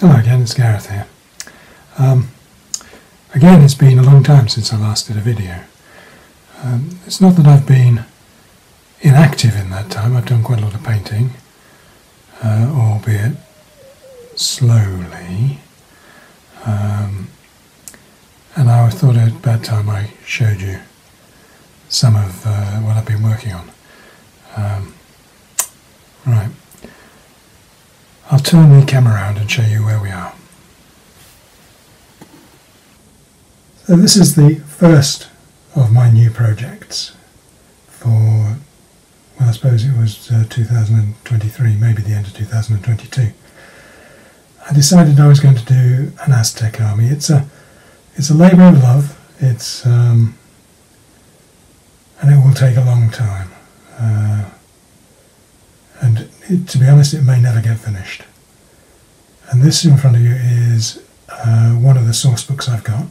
Hello again, it's Gareth here. Again, it's been a long time since I last did a video. It's not that I've been inactive in that time. I've done quite a lot of painting, albeit slowly. And I thought it about time I showed you some of what I've been working on. Right. I'll turn the camera around and show you where we are. So this is the first of my new projects for, well, I suppose it was 2023, maybe the end of 2022. I decided I was going to do an Aztec army. It's a labour of love. It's and it will take a long time. To be honest, it may never get finished. And this in front of you is one of the source books I've got.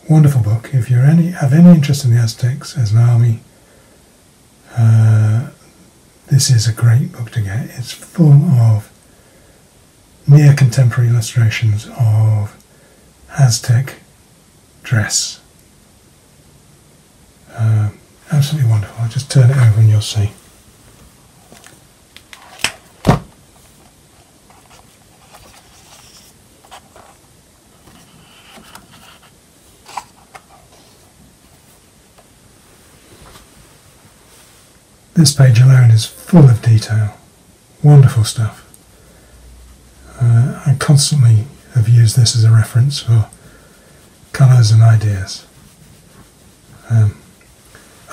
Wonderful book. If you have any interest in the Aztecs as an army, this is a great book to get. It's full of near contemporary illustrations of Aztec dress. Absolutely wonderful. I'll just turn it over and you'll see. This page alone is full of detail, wonderful stuff. I constantly have used this as a reference for colours and ideas.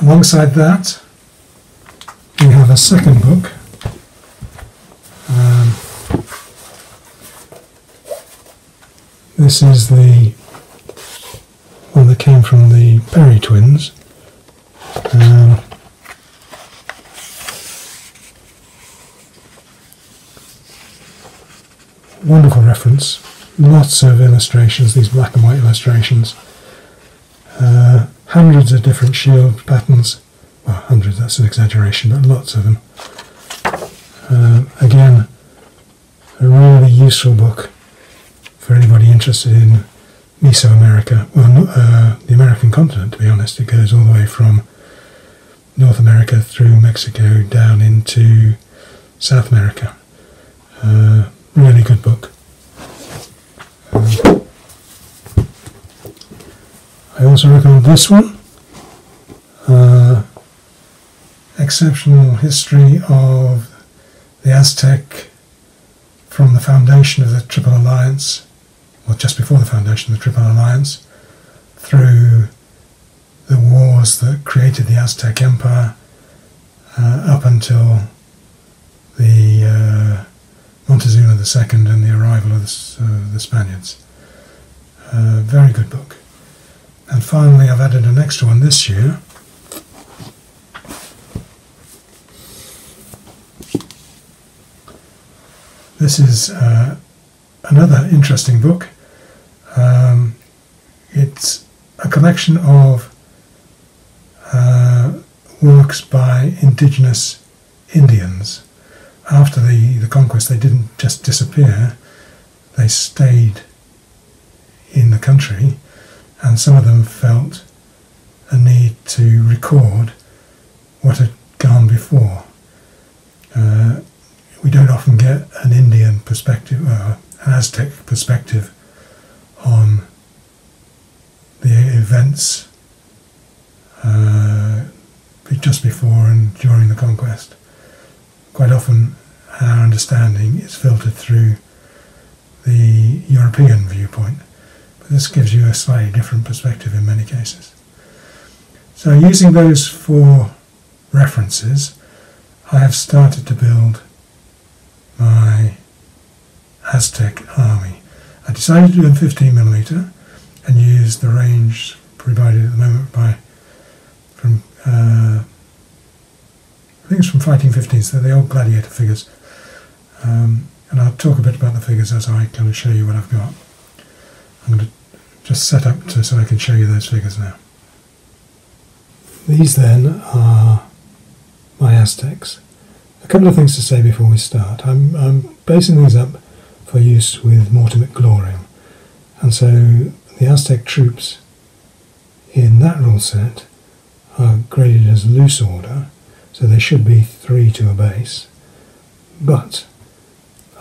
Alongside that, we have a second book. This is the one that came from the Perry twins. Wonderful reference, lots of illustrations, these black and white illustrations, hundreds of different shield patterns, well, hundreds, that's an exaggeration, but lots of them. Again, a really useful book for anybody interested in Mesoamerica, well, the American continent, to be honest. It goes all the way from North America through Mexico down into South America. Really good book. I also recommend this one. Exceptional history of the Aztec from the foundation of the Triple Alliance, well, just before the foundation of the Triple Alliance, through the wars that created the Aztec Empire, up until the Montezuma II and the arrival of the Spaniards. Very good book. And finally, I've added an extra one this year. This is another interesting book. It's a collection of works by indigenous Indians. After the conquest, they didn't just disappear, they stayed in the country, and some of them felt a need to record what had gone before. We don't often get an Indian perspective, an Aztec perspective on the events just before and during the conquest. Quite often our understanding is filtered through the European viewpoint, but this gives you a slightly different perspective in many cases. So using those 4 references, I have started to build my Aztec army. I decided to do in 15mm and use the range provided at the moment from I think it's from Fighting 15s, they're the old gladiator figures. And I'll talk a bit about the figures as I kind of show you what I've got. I'm going to just set up so I can show you those figures now. These then are my Aztecs. A couple of things to say before we start. I'm basing these up for use with mortem et gloriam. And so the Aztec troops in that rule set are graded as loose order, so they should be 3 to a base. But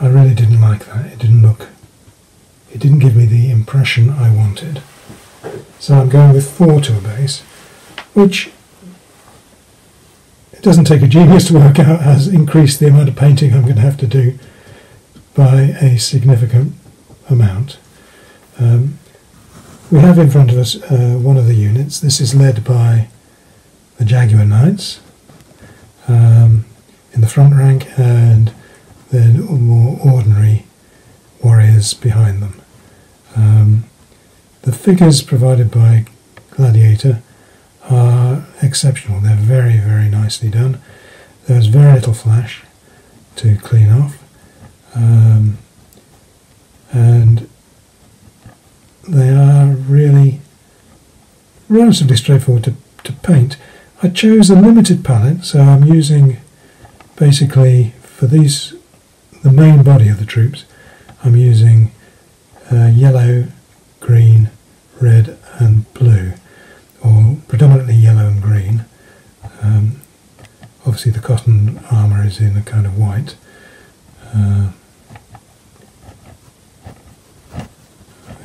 I really didn't like that. It didn't give me the impression I wanted. So I'm going with 4 to a base, which it doesn't take a genius to work out has increased the amount of painting I'm going to have to do by a significant amount. We have in front of us one of the units. This is led by the Jaguar Knights in the front rank, and then more ordinary warriors behind them. The figures provided by Gladiator are exceptional. They're very, very nicely done. There's very little flash to clean off, and they are really relatively straightforward to paint. I chose a limited palette, so I'm using basically for these, the main body of the troops, I'm using yellow, green, red and blue, or predominantly yellow and green. Obviously the cotton armour is in a kind of white. They've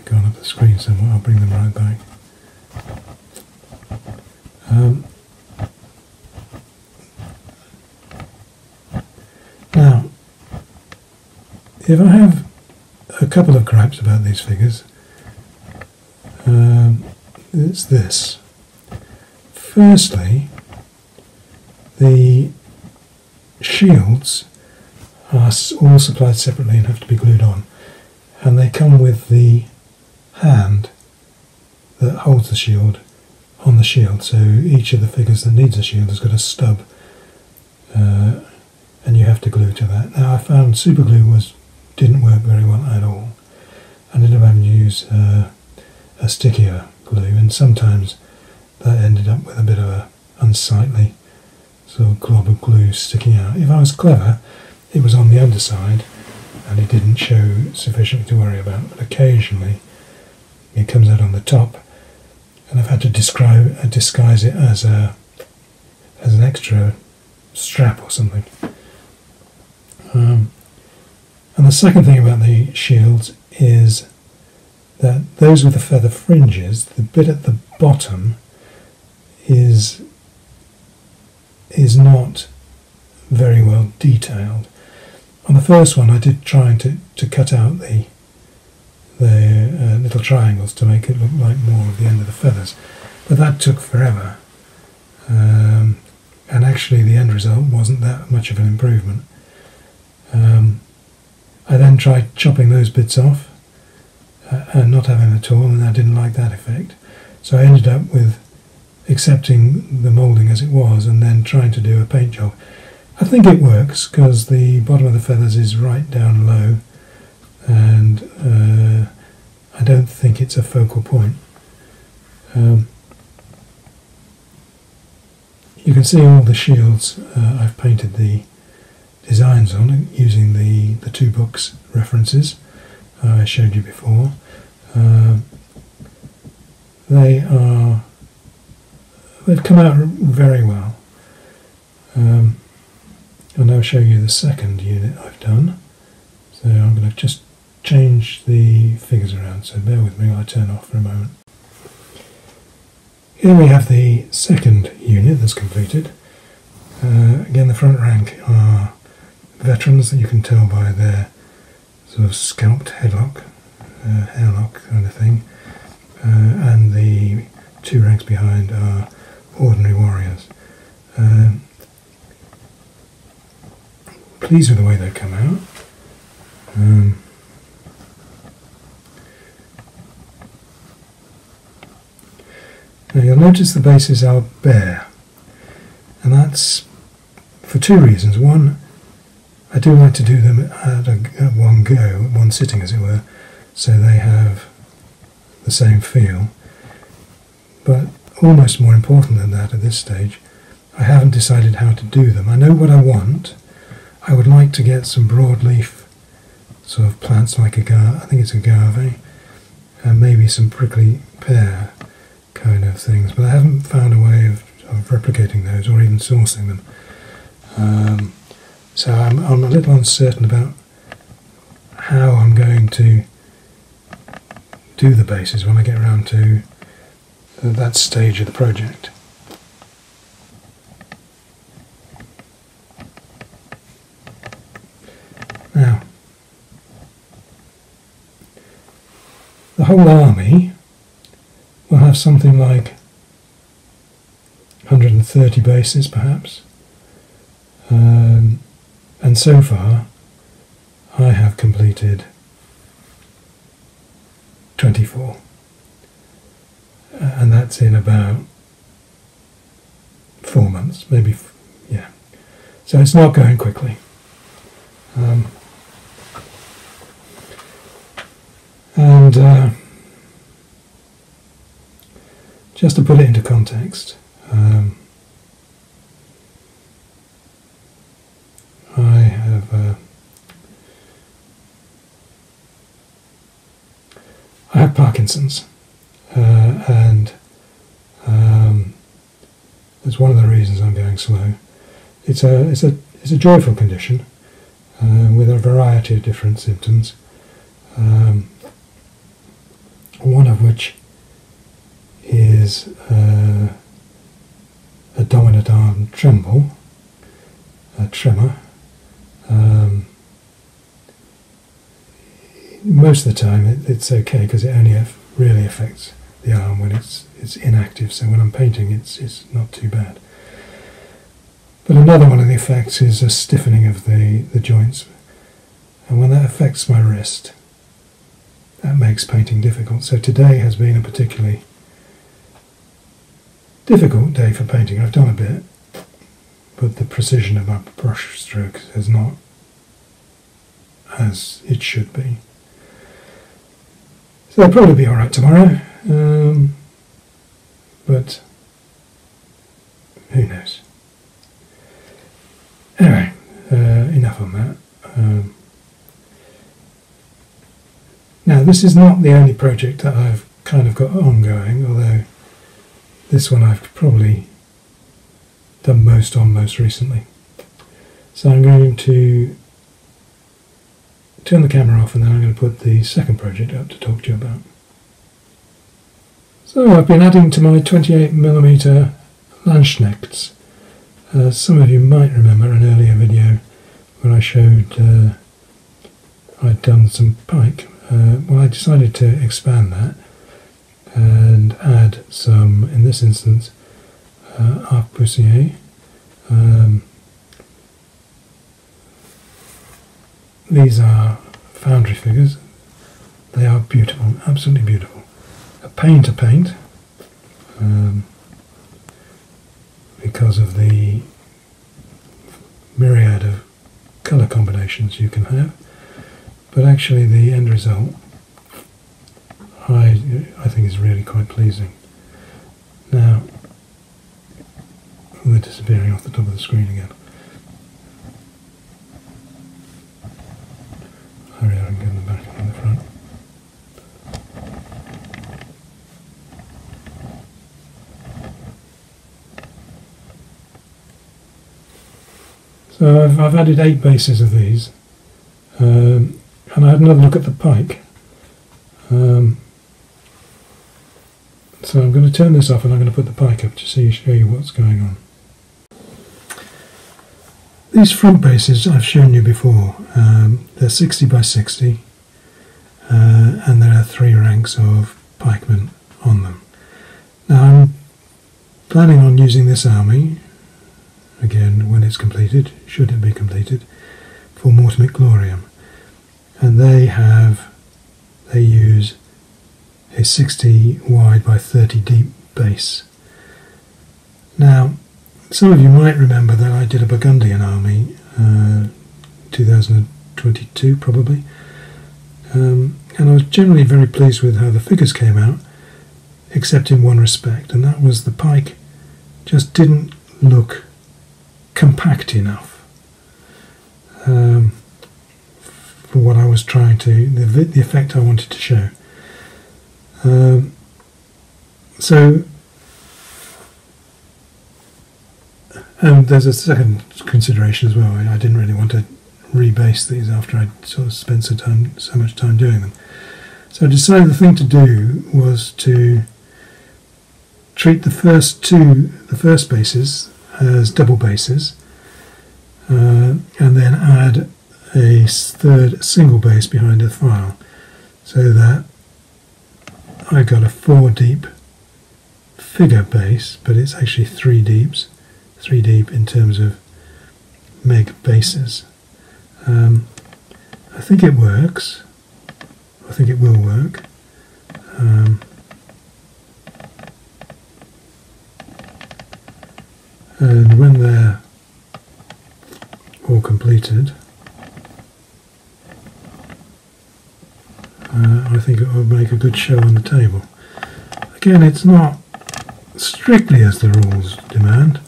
gone up the screen somewhere, I'll bring them right back. Now, if I have a couple of gripes about these figures, it's this. Firstly, the shields are all supplied separately and have to be glued on, and they come with the hand that holds the shield on the shield, so each of the figures that needs a shield has got a stub, and you have to glue to that. Now I found super glue didn't work very well at all. I ended up having to use a stickier glue, and sometimes that ended up with a bit of a unsightly sort of glob of glue sticking out. If I was clever, it was on the underside and it didn't show sufficiently to worry about, but occasionally it comes out on the top, and I've had to disguise it as an extra strap or something. And the second thing about the shields is that those with the feather fringes, the bit at the bottom is not very well detailed. On the first one I did try to cut out the little triangles to make it look like more of the end of the feathers, but that took forever, and actually the end result wasn't that much of an improvement. I then tried chopping those bits off and not having them at all, and I didn't like that effect, so I ended up with accepting the moulding as it was and then trying to do a paint job. I think it works because the bottom of the feathers is right down low, and I don't think it's a focal point. You can see all the shields I've painted the designs on using the 2 books references I showed you before. They've come out very well. I'll now show you the second unit I've done. So I'm going to just change the figures around, so bear with me while I turn off for a moment. Here we have the second unit that's completed. Again, the front rank are veterans that you can tell by their sort of scalped headlock, hairlock kind of thing, and the 2 ranks behind are ordinary warriors. Pleased with the way they've come out. Now you'll notice the bases are bare, and that's for 2 reasons. One, I do like to do them at one go, one sitting as it were, so they have the same feel. But almost more important than that at this stage, I haven't decided how to do them. I know what I want. I would like to get some broadleaf sort of plants like I think it's agave, and maybe some prickly pear kind of things, but I haven't found a way of replicating those or even sourcing them. So I'm a little uncertain about how I'm going to do the bases when I get around to that stage of the project. Now, the whole army will have something like 130 bases perhaps, and so far I have completed 24, and that's in about 4 months, maybe, yeah. So it's not going quickly. And just to put it into context, I have Parkinson's, and that's one of the reasons I'm going slow. It's a joyful condition with a variety of different symptoms. One of which is a dominant arm tremble, a tremor. Most of the time it's okay because it only really affects the arm when it's inactive, so when I'm painting it's not too bad. But another one of the effects is a stiffening of the joints, and when that affects my wrist, that makes painting difficult. So today has been a particularly difficult day for painting. I've done a bit, but the precision of my brush strokes is not as it should be. So I'll probably be alright tomorrow, but who knows. Anyway, enough on that. Now, this is not the only project that I've kind of got ongoing, although this one I've probably done most recently. So I'm going to turn the camera off, and then I'm going to put the second project up to talk to you about. So I've been adding to my 28mm Landskneckts. Some of you might remember an earlier video where I showed I'd done some pike. Well, I decided to expand that and add some, in this instance, arc-poussier. These are foundry figures. They are beautiful, absolutely beautiful. A pain to paint because of the myriad of colour combinations you can have. But actually the end result I think is really quite pleasing. Now, they're disappearing off the top of the screen again. Hurry up and get them back in the front. So I've added 8 bases of these. And I had another look at the pike. So I'm going to turn this off and I'm going to put the pike up to show you what's going on. These front bases I've shown you before. They're 60 by 60 and there are 3 ranks of pikemen on them. Now I'm planning on using this army, again when it's completed, should it be completed, for Mortem Gloriam. And they use a 60 wide by 30 deep base. Now, some of you might remember that I did a Burgundian army, 2022 probably, and I was generally very pleased with how the figures came out, except in one respect, and that was the pike just didn't look compact enough. for what I was trying to, the effect I wanted to show. And there's a second consideration as well. I didn't really want to rebase these after I'd sort of spent so much time doing them. So I decided the thing to do was to treat the first bases as double bases, and then add a third single base behind the file, so that I got a 4 deep figure base, but it's actually 3 deep in terms of meg bases. I think it works. I think it will work. And when they're all completed, I think it will make a good show on the table. Again, it's not strictly as the rules demand,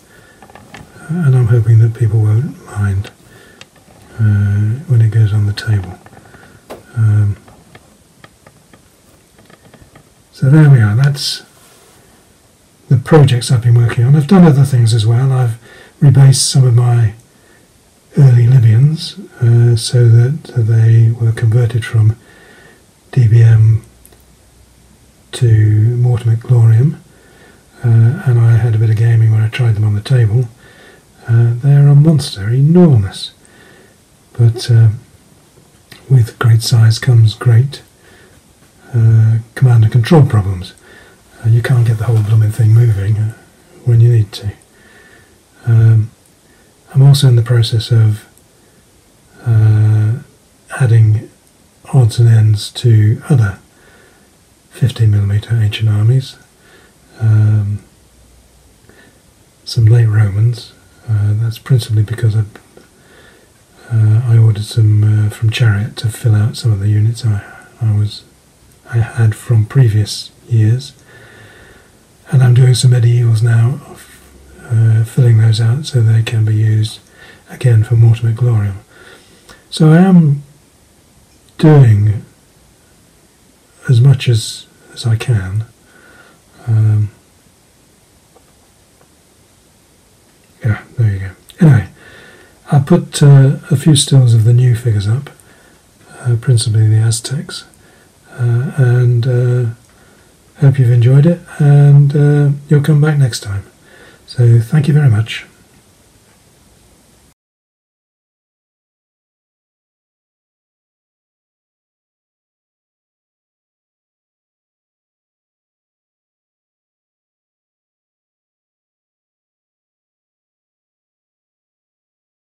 and I'm hoping that people won't mind when it goes on the table. So there we are, that's the projects I've been working on. I've done other things as well. I've rebased some of my early Libyans so that they were converted from DBM to Mortimer Glorium, and I had a bit of gaming when I tried them on the table. They're a monster, enormous, but with great size comes great command and control problems. You can't get the whole blooming thing moving when you need to. I'm also in the process of adding odds and ends to other 15mm ancient armies. Some late Romans. That's principally because I ordered some from Chariot to fill out some of the units I had from previous years, and I'm doing some medievals now, filling those out so they can be used again for Mortimer Glorium. So I am doing as much as I can. Yeah, there you go. Anyway, I'll put a few stills of the new figures up, principally the Aztecs, and hope you've enjoyed it, and you'll come back next time. So thank you very much.